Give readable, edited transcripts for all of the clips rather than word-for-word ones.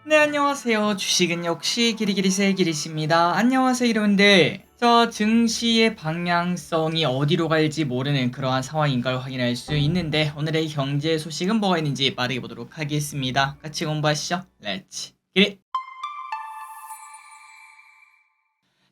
네, 안녕하세요. 주식은 역시 기리기리세 기리씨입니다. 안녕하세요, 여러분들. 저 증시의 방향성이 어디로 갈지 모르는 그러한 상황인 걸 확인할 수 있는데 오늘의 경제 소식은 뭐가 있는지 빠르게 보도록 하겠습니다. 같이 공부하시죠. 렛츠 기릿!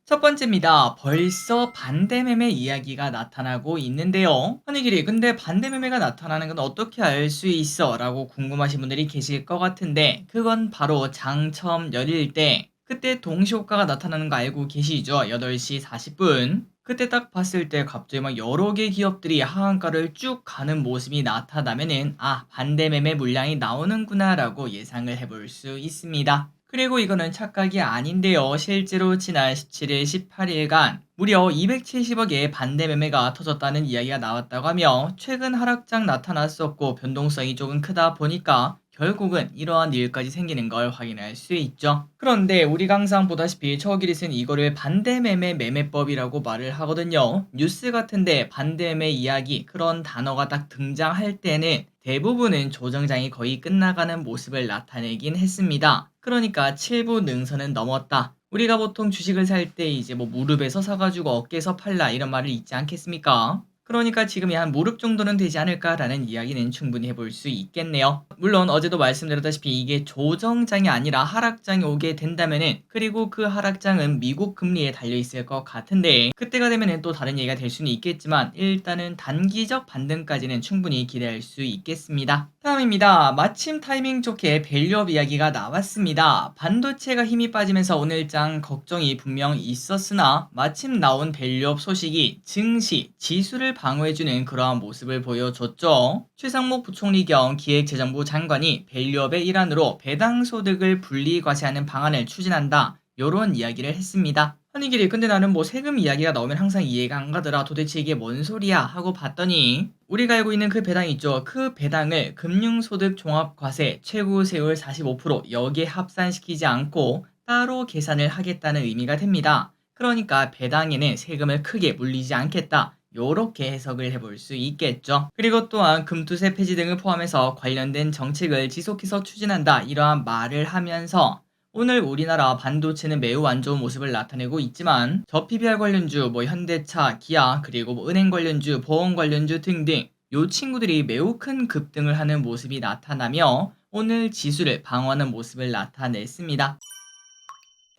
첫 번째입니다. 벌써 반대매매 이야기가 나타나고 있는데요. 아니 길이 근데 반대매매가 나타나는 건 어떻게 알 수 있어? 라고 궁금하신 분들이 계실 것 같은데 그건 바로 장 처음 열릴 때 그때 동시효과가 나타나는 거 알고 계시죠? 8시 40분 그때 딱 봤을 때 갑자기 막 여러 개 기업들이 하한가를 쭉 가는 모습이 나타나면은 반대매매 물량이 나오는구나 라고 예상을 해볼 수 있습니다. 그리고 이거는 착각이 아닌데요. 실제로 지난 17일, 18일간 무려 270억의 반대 매매가 터졌다는 이야기가 나왔다고 하며 최근 하락장 나타났었고 변동성이 조금 크다 보니까 결국은 이러한 일까지 생기는 걸 확인할 수 있죠. 그런데 우리가 항상 보다시피 처기릿은 이거를 반대매매 매매법이라고 말을 하거든요. 뉴스 같은데 반대매매 이야기 그런 단어가 딱 등장할 때는 대부분은 조정장이 거의 끝나가는 모습을 나타내긴 했습니다. 그러니까 7부 능선은 넘었다. 우리가 보통 주식을 살 때 이제 뭐 무릎에서 사가지고 어깨에서 팔라 이런 말을 잊지 않겠습니까? 그러니까 지금이 한 무릎 정도는 되지 않을까라는 이야기는 충분히 해볼 수 있겠네요. 물론 어제도 말씀드렸다시피 이게 조정장이 아니라 하락장이 오게 된다면은 그리고 그 하락장은 미국 금리에 달려 있을 것 같은데 그때가 되면은 또 다른 얘기가 될 수는 있겠지만 일단은 단기적 반등까지는 충분히 기대할 수 있겠습니다. 다음입니다. 마침 타이밍 좋게 밸류업 이야기가 나왔습니다. 반도체가 힘이 빠지면서 오늘장 걱정이 분명 있었으나 마침 나온 밸류업 소식이 증시, 지수를 방어해주는 그러한 모습을 보여줬죠. 최상목 부총리 겸 기획재정부 장관이 밸류업의 일환으로 배당 소득을 분리 과세하는 방안을 추진한다. 요런 이야기를 했습니다. 아니 길이 근데 나는 뭐 세금 이야기가 나오면 항상 이해가 안 가더라. 도대체 이게 뭔 소리야 하고 봤더니 우리가 알고 있는 그 배당 있죠. 그 배당을 금융소득 종합과세 최고 세율 45% 여기에 합산시키지 않고 따로 계산을 하겠다는 의미가 됩니다. 그러니까 배당에는 세금을 크게 물리지 않겠다. 요렇게 해석을 해볼 수 있겠죠. 그리고 또한 금투세 폐지 등을 포함해서 관련된 정책을 지속해서 추진한다. 이러한 말을 하면서 오늘 우리나라 반도체는 매우 안 좋은 모습을 나타내고 있지만 저PBR 관련주, 현대차, 기아, 그리고 은행 관련주, 보험 관련주 등등 요 친구들이 매우 큰 급등을 하는 모습이 나타나며 오늘 지수를 방어하는 모습을 나타냈습니다.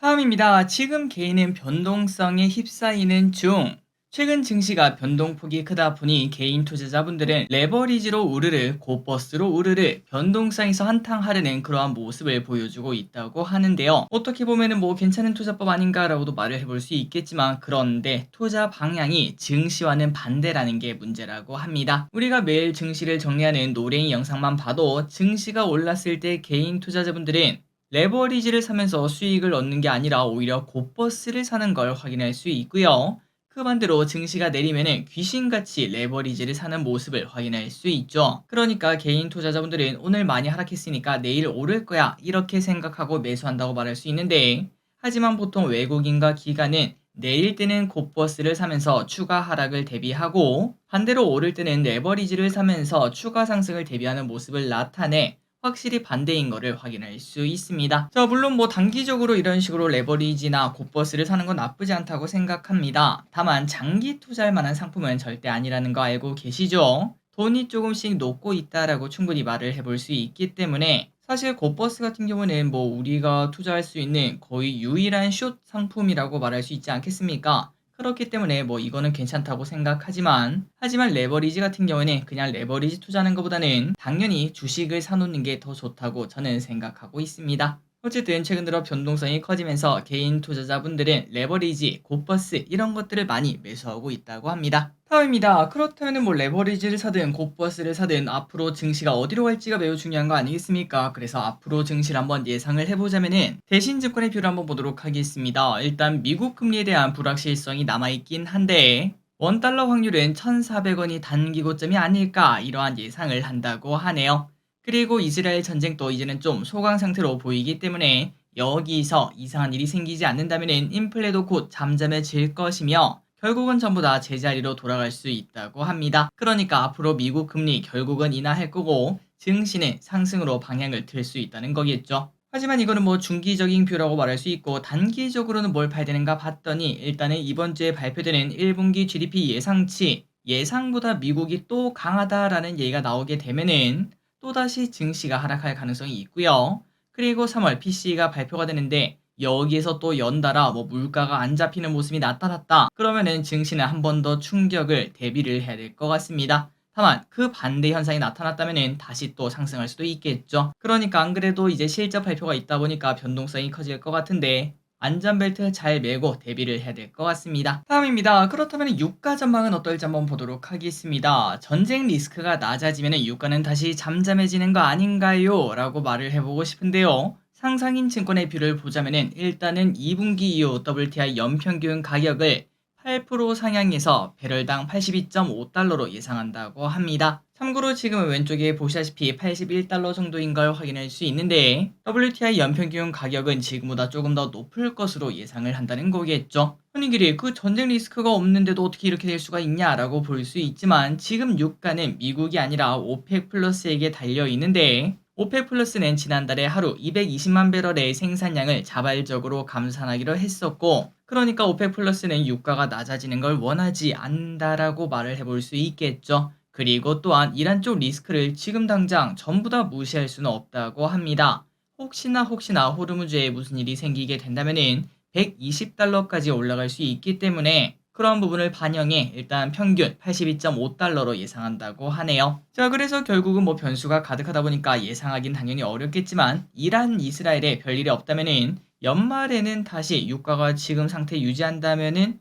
다음입니다. 지금 개인은 변동성에 휩싸이는 중. 최근 증시가 변동폭이 크다 보니 개인 투자자분들은 레버리지로 우르르, 곧버스로 우르르 변동성에서 한탕하려는 그러한 모습을 보여주고 있다고 하는데요. 어떻게 보면은 뭐 괜찮은 투자법 아닌가라고도 말을 해볼 수 있겠지만 그런데 투자 방향이 증시와는 반대라는 게 문제라고 합니다. 우리가 매일 증시를 정리하는 노랭이 영상만 봐도 증시가 올랐을 때 개인 투자자분들은 레버리지를 사면서 수익을 얻는 게 아니라 오히려 곧버스를 사는 걸 확인할 수 있고요. 그 반대로 증시가 내리면은 귀신같이 레버리지를 사는 모습을 확인할 수 있죠. 그러니까 개인 투자자분들은 오늘 많이 하락했으니까 내일 오를 거야 이렇게 생각하고 매수한다고 말할 수 있는데 하지만 보통 외국인과 기관은 내릴 때는 곧버스를 사면서 추가 하락을 대비하고 반대로 오를 때는 레버리지를 사면서 추가 상승을 대비하는 모습을 나타내 확실히 반대인 거를 확인할 수 있습니다. 자, 물론 뭐 단기적으로 이런 식으로 레버리지나 곧버스를 사는 건 나쁘지 않다고 생각합니다. 다만 장기 투자할 만한 상품은 절대 아니라는 거 알고 계시죠? 돈이 조금씩 녹고 있다라고 충분히 말을 해볼 수 있기 때문에 사실 곧버스 같은 경우는 뭐 우리가 투자할 수 있는 거의 유일한 숏 상품이라고 말할 수 있지 않겠습니까? 그렇기 때문에 뭐 이거는 괜찮다고 생각하지만 하지만 레버리지 같은 경우에는 그냥 레버리지 투자하는 것보다는 당연히 주식을 사놓는 게 더 좋다고 저는 생각하고 있습니다. 어쨌든 최근 들어 변동성이 커지면서 개인 투자자분들은 레버리지, 곧버스 이런 것들을 많이 매수하고 있다고 합니다. 다음입니다. 그렇다면 뭐 레버리지를 사든 곧버스를 사든 앞으로 증시가 어디로 갈지가 매우 중요한 거 아니겠습니까? 그래서 앞으로 증시를 한번 예상을 해보자면은 대신증권의 뷰를 한번 보도록 하겠습니다. 일단 미국 금리에 대한 불확실성이 남아있긴 한데 원달러 확률은 1,400원이 단기 고점이 아닐까 이러한 예상을 한다고 하네요. 그리고 이스라엘 전쟁도 이제는 좀 소강 상태로 보이기 때문에 여기서 이상한 일이 생기지 않는다면 인플레도 곧 잠잠해질 것이며 결국은 전부 다 제자리로 돌아갈 수 있다고 합니다. 그러니까 앞으로 미국 금리 결국은 인하할 거고 증시는 상승으로 방향을 틀 수 있다는 거겠죠. 하지만 이거는 뭐 중기적인 뷰라고 말할 수 있고 단기적으로는 뭘 봐야 되는가 봤더니 일단은 이번 주에 발표되는 1분기 GDP 예상치 예상보다 미국이 또 강하다라는 얘기가 나오게 되면은 또다시 증시가 하락할 가능성이 있고요. 그리고 3월 PC가 발표가 되는데 여기에서 또 연달아 뭐 물가가 안 잡히는 모습이 나타났다. 그러면은 증시는 한 번 더 충격을 대비를 해야 될 것 같습니다. 다만 그 반대 현상이 나타났다면은 다시 또 상승할 수도 있겠죠. 그러니까 안 그래도 이제 실적 발표가 있다 보니까 변동성이 커질 것 같은데 안전벨트 잘 매고 대비를 해야 될 것 같습니다. 다음입니다. 그렇다면 유가 전망은 어떨지 한번 보도록 하겠습니다. 전쟁 리스크가 낮아지면 유가는 다시 잠잠해지는 거 아닌가요? 라고 말을 해보고 싶은데요. 상상인 증권의 뷰를 보자면은 일단은 2분기 이후 WTI 연평균 가격을 8% 상향해서 배럴당 82.5달러로 예상한다고 합니다. 참고로 지금은 왼쪽에 보시다시피 81달러 정도인 걸 확인할 수 있는데 WTI 연평균 가격은 지금보다 조금 더 높을 것으로 예상을 한다는 거겠죠. 현익일이 그 전쟁 리스크가 없는데도 어떻게 이렇게 될 수가 있냐라고 볼 수 있지만 지금 유가는 미국이 아니라 오펙 플러스에게 달려 있는데 오펙 플러스는 지난달에 하루 220만 배럴의 생산량을 자발적으로 감산하기로 했었고 그러니까 오펙 플러스는 유가가 낮아지는 걸 원하지 않는다라고 말을 해볼 수 있겠죠. 그리고 또한 이란 쪽 리스크를 지금 당장 전부 다 무시할 수는 없다고 합니다. 혹시나 호르무즈에 무슨 일이 생기게 된다면은 120달러까지 올라갈 수 있기 때문에 그런 부분을 반영해 일단 평균 82.5달러로 예상한다고 하네요. 자, 그래서 결국은 뭐 변수가 가득하다 보니까 예상하긴 당연히 어렵겠지만 이란 이스라엘에 별일이 없다면은 연말에는 다시 유가가 지금 상태 유지한다면은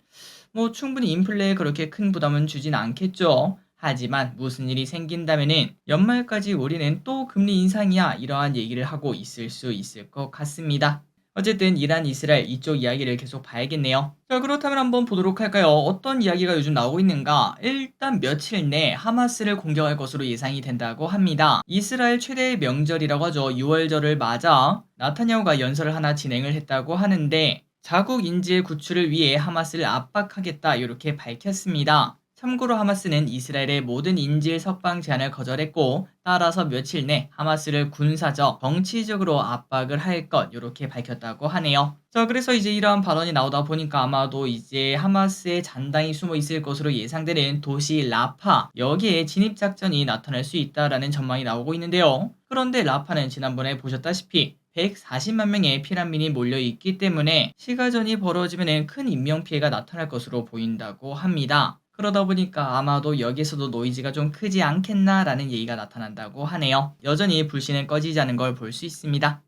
뭐 충분히 인플레에 그렇게 큰 부담은 주진 않겠죠. 하지만 무슨 일이 생긴다면은 연말까지 우리는 또 금리 인상이야 이러한 얘기를 하고 있을 수 있을 것 같습니다. 어쨌든 이란 이스라엘 이쪽 이야기를 계속 봐야겠네요. 자, 그렇다면 한번 보도록 할까요? 어떤 이야기가 요즘 나오고 있는가? 일단 며칠 내 하마스를 공격할 것으로 예상이 된다고 합니다. 이스라엘 최대의 명절이라고 하죠. 6월절을 맞아 나타냐후가 연설을 하나 진행을 했다고 하는데 자국 인질 구출을 위해 하마스를 압박하겠다 이렇게 밝혔습니다. 참고로 하마스는 이스라엘의 모든 인질 석방 제한을 거절했고 따라서 며칠 내 하마스를 군사적, 정치적으로 압박을 할 것 이렇게 밝혔다고 하네요. 자, 그래서 이제 이러한 발언이 나오다 보니까 아마도 이제 하마스의 잔당이 숨어 있을 것으로 예상되는 도시 라파 여기에 진입 작전이 나타날 수 있다라는 전망이 나오고 있는데요. 그런데 라파는 지난번에 보셨다시피 140만 명의 피난민이 몰려 있기 때문에 시가전이 벌어지면 큰 인명피해가 나타날 것으로 보인다고 합니다. 그러다 보니까 아마도 여기서도 노이즈가 좀 크지 않겠나라는 얘기가 나타난다고 하네요. 여전히 불씨는 꺼지지 않은 걸 볼 수 있습니다.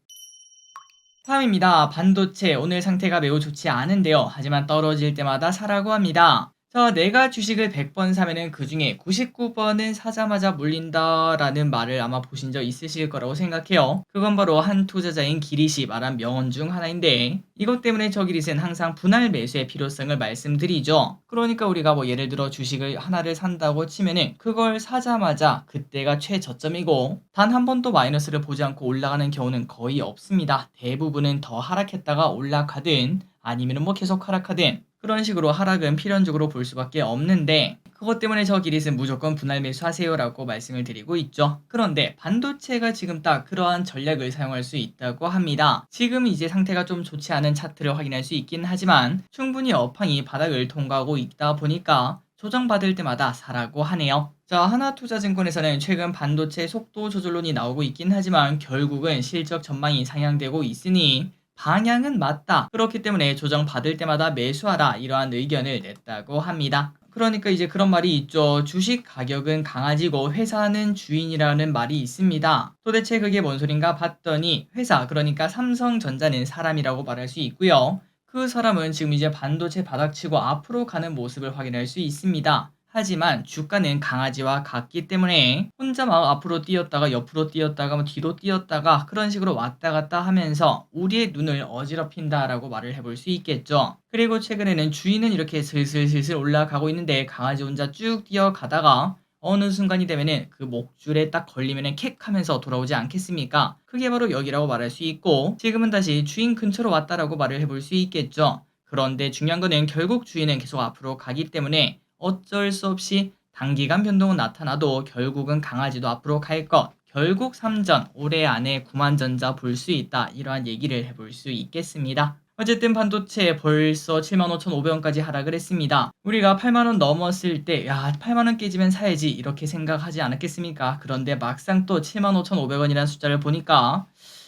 다음입니다. 반도체 오늘 상태가 매우 좋지 않은데요. 하지만 떨어질 때마다 사라고 합니다. 자, 내가 주식을 100번 사면은 그 중에 99번은 사자마자 물린다라는 말을 아마 보신 적 있으실 거라고 생각해요. 그건 바로 한 투자자인 기릿이 말한 명언 중 하나인데 이것 때문에 저 기릿은 항상 분할 매수의 필요성을 말씀드리죠. 그러니까 우리가 뭐 예를 들어 주식을 하나를 산다고 치면은 그걸 사자마자 그때가 최저점이고 단 한 번도 마이너스를 보지 않고 올라가는 경우는 거의 없습니다. 대부분은 더 하락했다가 올라가든 아니면은 뭐 계속 하락하든 그런 식으로 하락은 필연적으로 볼 수밖에 없는데 그것 때문에 저 기릿은 무조건 분할 매수하세요라고 말씀을 드리고 있죠. 그런데 반도체가 지금 딱 그러한 전략을 사용할 수 있다고 합니다. 지금 이제 상태가 좀 좋지 않은 차트를 확인할 수 있긴 하지만 충분히 업황이 바닥을 통과하고 있다 보니까 조정받을 때마다 사라고 하네요. 자, 하나투자증권에서는 최근 반도체 속도 조절론이 나오고 있긴 하지만 결국은 실적 전망이 상향되고 있으니 방향은 맞다. 그렇기 때문에 조정받을 때마다 매수하라. 이러한 의견을 냈다고 합니다. 그러니까 이제 그런 말이 있죠. 주식 가격은 강아지고 회사는 주인이라는 말이 있습니다. 도대체 그게 뭔 소린가 봤더니 회사, 그러니까 삼성전자는 사람이라고 말할 수 있고요. 그 사람은 지금 이제 반도체 바닥치고 앞으로 가는 모습을 확인할 수 있습니다. 하지만 주가는 강아지와 같기 때문에 혼자 막 앞으로 뛰었다가 옆으로 뛰었다가 뭐 뒤로 뛰었다가 그런 식으로 왔다 갔다 하면서 우리의 눈을 어지럽힌다라고 말을 해볼 수 있겠죠. 그리고 최근에는 주인은 이렇게 슬슬슬슬 올라가고 있는데 강아지 혼자 쭉 뛰어가다가 어느 순간이 되면은 그 목줄에 딱 걸리면은 캑 하면서 돌아오지 않겠습니까? 그게 바로 여기라고 말할 수 있고 지금은 다시 주인 근처로 왔다라고 말을 해볼 수 있겠죠. 그런데 중요한 거는 결국 주인은 계속 앞으로 가기 때문에 어쩔 수 없이 단기간 변동은 나타나도 결국은 강아지도 앞으로 갈 것, 결국 3전 올해 안에 구만전자 볼 수 있다. 이러한 얘기를 해볼 수 있겠습니다. 어쨌든 반도체 벌써 75,500원까지 하락을 했습니다. 우리가 8만원 넘었을 때, 야, 8만원 깨지면 사야지 이렇게 생각하지 않았겠습니까? 그런데 막상 또 75,500원이라는 숫자를 보니까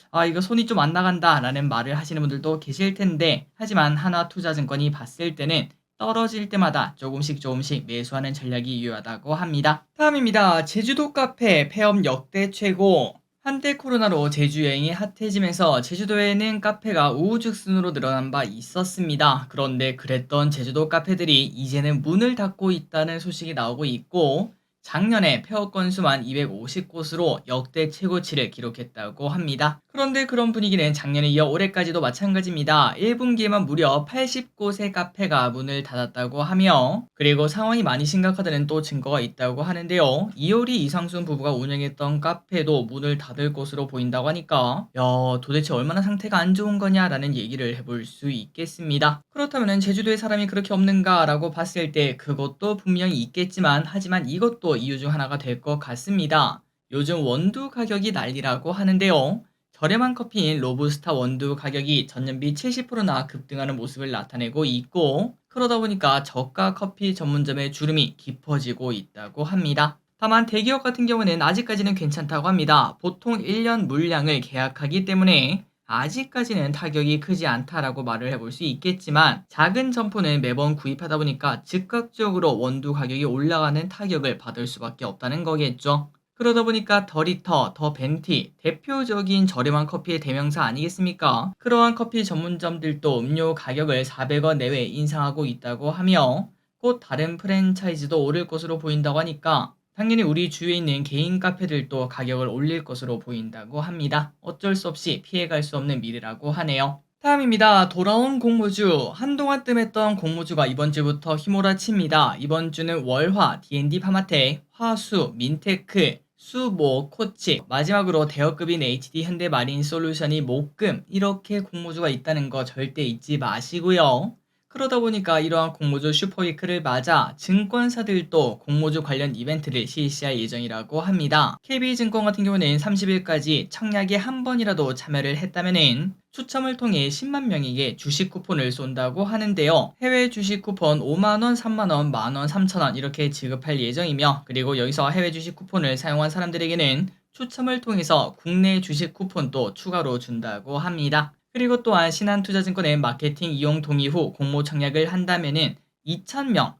아, 이거 손이 좀 안 나간다 라는 말을 하시는 분들도 계실 텐데, 하지만 하나투자증권이 봤을 때는 떨어질 때마다 조금씩 매수하는 전략이 유효하다고 합니다. 다음입니다. 제주도 카페 폐업 역대 최고. 한때 코로나로 제주 여행이 핫해지면서 제주도에는 카페가 우후죽순으로 늘어난 바 있었습니다. 그런데 그랬던 제주도 카페들이 이제는 문을 닫고 있다는 소식이 나오고 있고, 작년에 폐업 건수만 250곳으로 역대 최고치를 기록했다고 합니다. 그런데 그런 분위기는 작년에 이어 올해까지도 마찬가지입니다. 1분기에만 무려 80곳의 카페가 문을 닫았다고 하며, 그리고 상황이 많이 심각하다는 또 증거가 있다고 하는데요. 이효리 이상순 부부가 운영했던 카페도 문을 닫을 것으로 보인다고 하니까 야, 도대체 얼마나 상태가 안 좋은 거냐라는 얘기를 해볼 수 있겠습니다. 그렇다면 제주도에 사람이 그렇게 없는가라고 봤을 때 그것도 분명히 있겠지만, 하지만 이것도 이유 중 하나가 될 것 같습니다. 요즘 원두 가격이 난리라고 하는데요. 저렴한 커피인 로부스타 원두 가격이 전년비 70%나 급등하는 모습을 나타내고 있고, 그러다 보니까 저가 커피 전문점의 주름이 깊어지고 있다고 합니다. 다만 대기업 같은 경우는 아직까지는 괜찮다고 합니다. 보통 1년 물량을 계약하기 때문에 아직까지는 타격이 크지 않다라고 말을 해볼 수 있겠지만, 작은 점포는 매번 구입하다 보니까 즉각적으로 원두 가격이 올라가는 타격을 받을 수밖에 없다는 거겠죠. 그러다 보니까 더 리터, 더 벤티, 대표적인 저렴한 커피의 대명사 아니겠습니까? 그러한 커피 전문점들도 음료 가격을 400원 내외 인상하고 있다고 하며, 곧 다른 프랜차이즈도 오를 것으로 보인다고 하니까 당연히 우리 주위에 있는 개인 카페들도 가격을 올릴 것으로 보인다고 합니다. 어쩔 수 없이 피해갈 수 없는 미래라고 하네요. 다음입니다. 돌아온 공모주. 한동안 뜸했던 공모주가 이번 주부터 휘몰아칩니다. 이번 주는 월화, D&D 파마텍, 화수, 민테크, 수모, 코치, 마지막으로 대여급인 HD 현대마린솔루션이 목금, 이렇게 공모주가 있다는 거 절대 잊지 마시고요. 그러다 보니까 이러한 공모주 슈퍼위크를 맞아 증권사들도 공모주 관련 이벤트를 실시할 예정이라고 합니다. KB증권 같은 경우는 30일까지 청약에 한 번이라도 참여를 했다면은 추첨을 통해 10만 명에게 주식 쿠폰을 쏜다고 하는데요. 해외 주식 쿠폰 5만원, 3만원, 만원, 3천원 이렇게 지급할 예정이며, 그리고 여기서 해외 주식 쿠폰을 사용한 사람들에게는 추첨을 통해서 국내 주식 쿠폰도 추가로 준다고 합니다. 그리고 또한 신한투자증권의 마케팅 이용 동의 후 공모 청약을 한다면은 2,000명,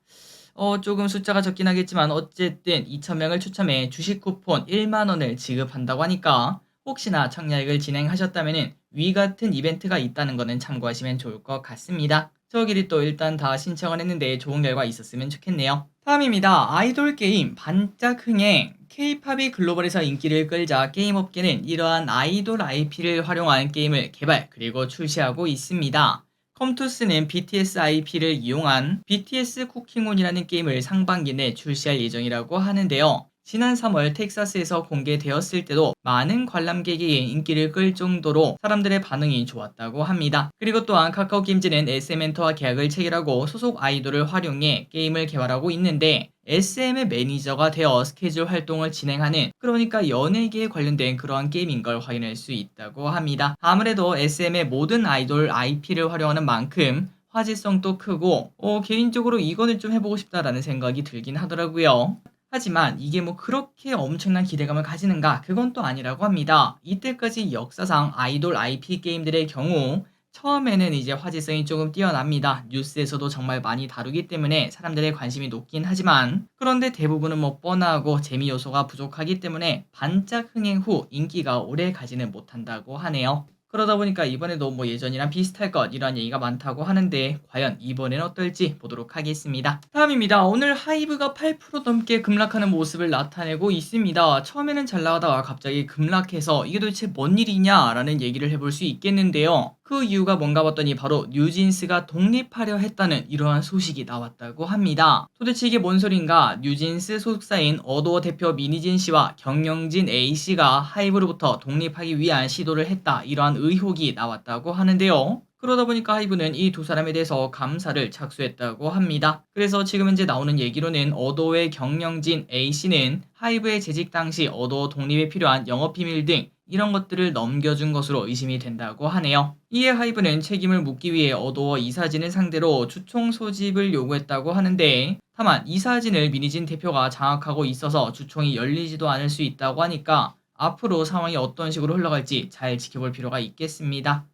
조금 숫자가 적긴 하겠지만 어쨌든 2,000명을 추첨해 주식 쿠폰 1만원을 지급한다고 하니까 혹시나 청약을 진행하셨다면은 위 같은 이벤트가 있다는 거는 참고하시면 좋을 것 같습니다. 저끼리 또 일단 다 신청을 했는데 좋은 결과 있었으면 좋겠네요. 다음입니다. 아이돌 게임 반짝 흥행. K-팝이 글로벌에서 인기를 끌자 게임업계는 이러한 아이돌 IP를 활용한 게임을 개발 그리고 출시하고 있습니다. 컴투스는 BTS IP를 이용한 BTS 쿠킹온이라는 게임을 상반기 내 출시할 예정이라고 하는데요. 지난 3월 텍사스에서 공개되었을 때도 많은 관람객이 인기를 끌 정도로 사람들의 반응이 좋았다고 합니다. 그리고 또한 카카오 게임즈는 SM엔터와 계약을 체결하고 소속 아이돌을 활용해 게임을 개발하고 있는데, SM의 매니저가 되어 스케줄 활동을 진행하는, 그러니까 연예계에 관련된 그러한 게임인 걸 확인할 수 있다고 합니다. 아무래도 SM의 모든 아이돌 IP를 활용하는 만큼 화제성도 크고 개인적으로 이거는 좀 해보고 싶다라는 생각이 들긴 하더라고요. 하지만 이게 뭐 그렇게 엄청난 기대감을 가지는가? 그건 또 아니라고 합니다. 이때까지 역사상 아이돌 IP 게임들의 경우 처음에는 이제 화제성이 조금 뛰어납니다. 뉴스에서도 정말 많이 다루기 때문에 사람들의 관심이 높긴 하지만, 그런데 대부분은 뭐 뻔하고 재미 요소가 부족하기 때문에 반짝 흥행 후 인기가 오래 가지는 못한다고 하네요. 그러다 보니까 이번에도 뭐 예전이랑 비슷할 것, 이런 얘기가 많다고 하는데 과연 이번엔 어떨지 보도록 하겠습니다. 다음입니다. 오늘 하이브가 8% 넘게 급락하는 모습을 나타내고 있습니다. 처음에는 잘 나가다가 갑자기 급락해서 이게 도대체 뭔 일이냐 라는 얘기를 해볼 수 있겠는데요. 그 이유가 뭔가 봤더니 바로 뉴진스가 독립하려 했다는 이러한 소식이 나왔다고 합니다. 도대체 이게 뭔 소린가? 뉴진스 소속사인 어도어 대표 미니진 씨와 경영진 A씨가 하이브로부터 독립하기 위한 시도를 했다, 이러한 의혹이 나왔다고 하는데요. 그러다 보니까 하이브는 이 두 사람에 대해서 감사를 착수했다고 합니다. 그래서 지금 현재 나오는 얘기로는 어도의 경영진 A씨는 하이브의 재직 당시 어도 독립에 필요한 영업비밀 등 이런 것들을 넘겨준 것으로 의심이 된다고 하네요. 이에 하이브는 책임을 묻기 위해 어도어 이사진을 상대로 주총 소집을 요구했다고 하는데, 다만 이사진을 민희진 대표가 장악하고 있어서 주총이 열리지도 않을 수 있다고 하니까 앞으로 상황이 어떤 식으로 흘러갈지 잘 지켜볼 필요가 있겠습니다.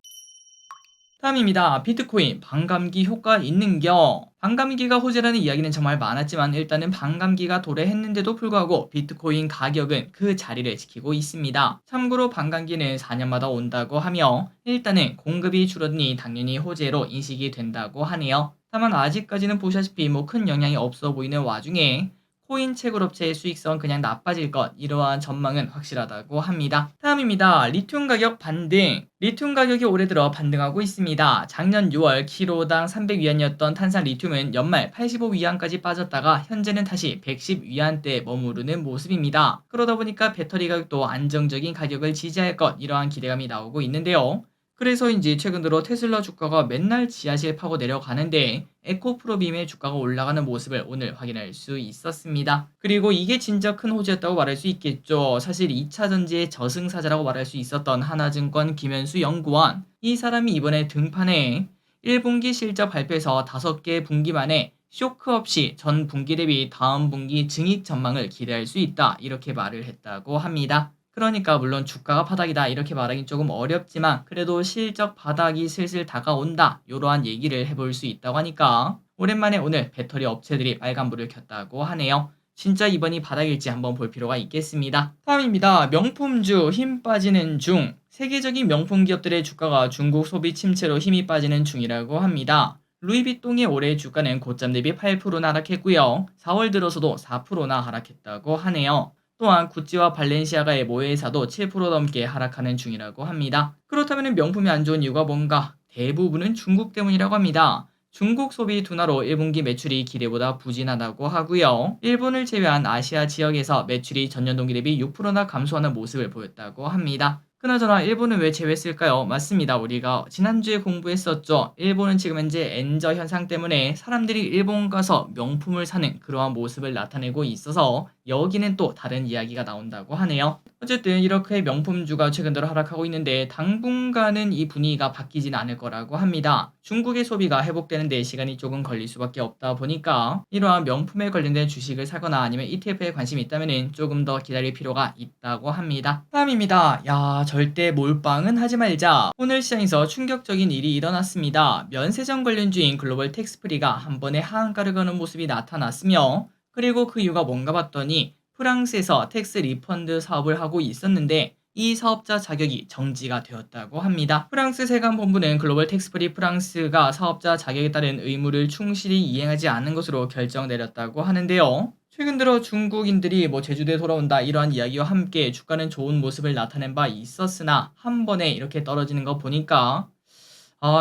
다음입니다. 비트코인 반감기 효과 있는겨? 반감기가 호재라는 이야기는 정말 많았지만 일단은 반감기가 도래했는데도 불구하고 비트코인 가격은 그 자리를 지키고 있습니다. 참고로 반감기는 4년마다 온다고 하며 일단은 공급이 줄어드니 당연히 호재로 인식이 된다고 하네요. 다만 아직까지는 보시다시피 큰 영향이 없어 보이는 와중에 코인 채굴업체의 수익성 그냥 나빠질 것, 이러한 전망은 확실하다고 합니다. 다음입니다. 리튬 가격 반등. 리튬 가격이 올해 들어 반등하고 있습니다. 작년 6월 키로당 300위안이었던 탄산 리튬은 연말 85위안까지 빠졌다가 현재는 다시 110위안대에 머무르는 모습입니다. 그러다 보니까 배터리 가격도 안정적인 가격을 지지할 것, 이러한 기대감이 나오고 있는데요. 그래서인지 최근 들어 테슬라 주가가 맨날 지하실 파고 내려가는데 에코프로빔의 주가가 올라가는 모습을 오늘 확인할 수 있었습니다. 그리고 이게 진짜 큰 호재였다고 말할 수 있겠죠. 사실 2차 전지의 저승사자라고 말할 수 있었던 하나증권 김현수 연구원, 이 사람이 이번에 등판에 1분기 실적 발표에서 5개 분기 만에 쇼크 없이 전 분기 대비 다음 분기 증익 전망을 기대할 수 있다, 이렇게 말을 했다고 합니다. 그러니까 물론 주가가 바닥이다 이렇게 말하긴 조금 어렵지만 그래도 실적 바닥이 슬슬 다가온다, 이러한 얘기를 해볼 수 있다고 하니까 오랜만에 오늘 배터리 업체들이 빨간불을 켰다고 하네요. 진짜 이번이 바닥일지 한번 볼 필요가 있겠습니다. 다음입니다. 명품주 힘 빠지는 중. 세계적인 명품 기업들의 주가가 중국 소비 침체로 힘이 빠지는 중이라고 합니다. 루이비통의 올해 주가는 고점 대비 8%나 하락했고요. 4월 들어서도 4%나 하락했다고 하네요. 또한 구찌와 발렌시아가의 모회사도 7% 넘게 하락하는 중이라고 합니다. 그렇다면 명품이 안 좋은 이유가 뭔가? 대부분은 중국 때문이라고 합니다. 중국 소비 둔화로 1분기 매출이 기대보다 부진하다고 하고요. 일본을 제외한 아시아 지역에서 매출이 전년 동기 대비 6%나 감소하는 모습을 보였다고 합니다. 그나저나 일본은 왜 제외했을까요? 맞습니다. 우리가 지난주에 공부했었죠. 일본은 지금 현재 엔저 현상 때문에 사람들이 일본 가서 명품을 사는 그러한 모습을 나타내고 있어서 여기는 또 다른 이야기가 나온다고 하네요. 어쨌든 이렇게 명품주가 최근 들어 하락하고 있는데 당분간은 이 분위기가 바뀌진 않을 거라고 합니다. 중국의 소비가 회복되는데 시간이 조금 걸릴 수밖에 없다 보니까 이러한 명품에 관련된 주식을 사거나 아니면 ETF에 관심이 있다면 조금 더 기다릴 필요가 있다고 합니다. 다음입니다. 절대 몰빵은 하지 말자. 오늘 시장에서 충격적인 일이 일어났습니다. 면세점 관련주인 글로벌 텍스프리가 한 번에 하한가를 거는 모습이 나타났으며, 그리고 그 이유가 뭔가 봤더니 프랑스에서 텍스 리펀드 사업을 하고 있었는데 이 사업자 자격이 정지가 되었다고 합니다. 프랑스 세관본부는 글로벌 텍스프리 프랑스가 사업자 자격에 따른 의무를 충실히 이행하지 않는 것으로 결정 내렸다고 하는데요. 최근 들어 중국인들이 제주도에 돌아온다 이러한 이야기와 함께 주가는 좋은 모습을 나타낸 바 있었으나 한 번에 이렇게 떨어지는 거 보니까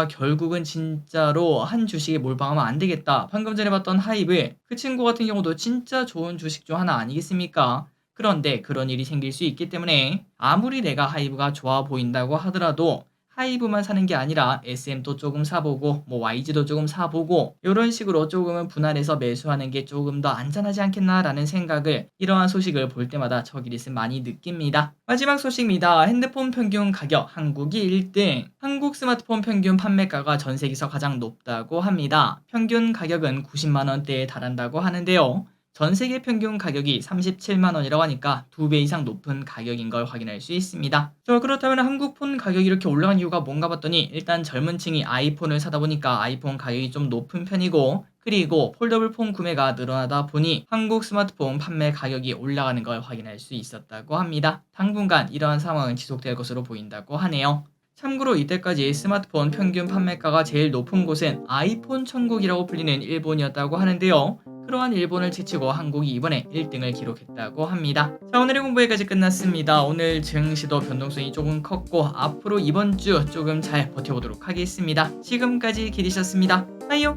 결국은 진짜로 한 주식에 몰빵하면 안 되겠다. 방금 전에 봤던 하이브, 그 친구 같은 경우도 진짜 좋은 주식 중 하나 아니겠습니까? 그런데 그런 일이 생길 수 있기 때문에 아무리 내가 하이브가 좋아 보인다고 하더라도 하이브만 사는 게 아니라 SM도 조금 사보고 YG도 조금 사보고 이런 식으로 조금은 분할해서 매수하는 게 조금 더 안전하지 않겠나라는 생각을 이러한 소식을 볼 때마다 저기릿은 많이 느낍니다. 마지막 소식입니다. 핸드폰 평균 가격 한국이 1등. 한국 스마트폰 평균 판매가가 전 세계에서 가장 높다고 합니다. 평균 가격은 90만원대에 달한다고 하는데요. 전 세계 평균 가격이 37만원이라고 하니까 2배 이상 높은 가격인 걸 확인할 수 있습니다. 그렇다면 한국 폰 가격이 이렇게 올라간 이유가 뭔가 봤더니 일단 젊은 층이 아이폰을 사다 보니까 아이폰 가격이 좀 높은 편이고, 그리고 폴더블 폰 구매가 늘어나다 보니 한국 스마트폰 판매 가격이 올라가는 걸 확인할 수 있었다고 합니다. 당분간 이러한 상황은 지속될 것으로 보인다고 하네요. 참고로 이때까지 스마트폰 평균 판매가가 제일 높은 곳은 아이폰 천국이라고 불리는 일본이었다고 하는데요. 그러한 일본을 제치고 한국이 이번에 1등을 기록했다고 합니다. 자, 오늘의 공부 여기까지 끝났습니다. 오늘 증시도 변동성이 조금 컸고 앞으로 이번 주 조금 잘 버텨보도록 하겠습니다. 지금까지 기리셨습니다. 빠이요.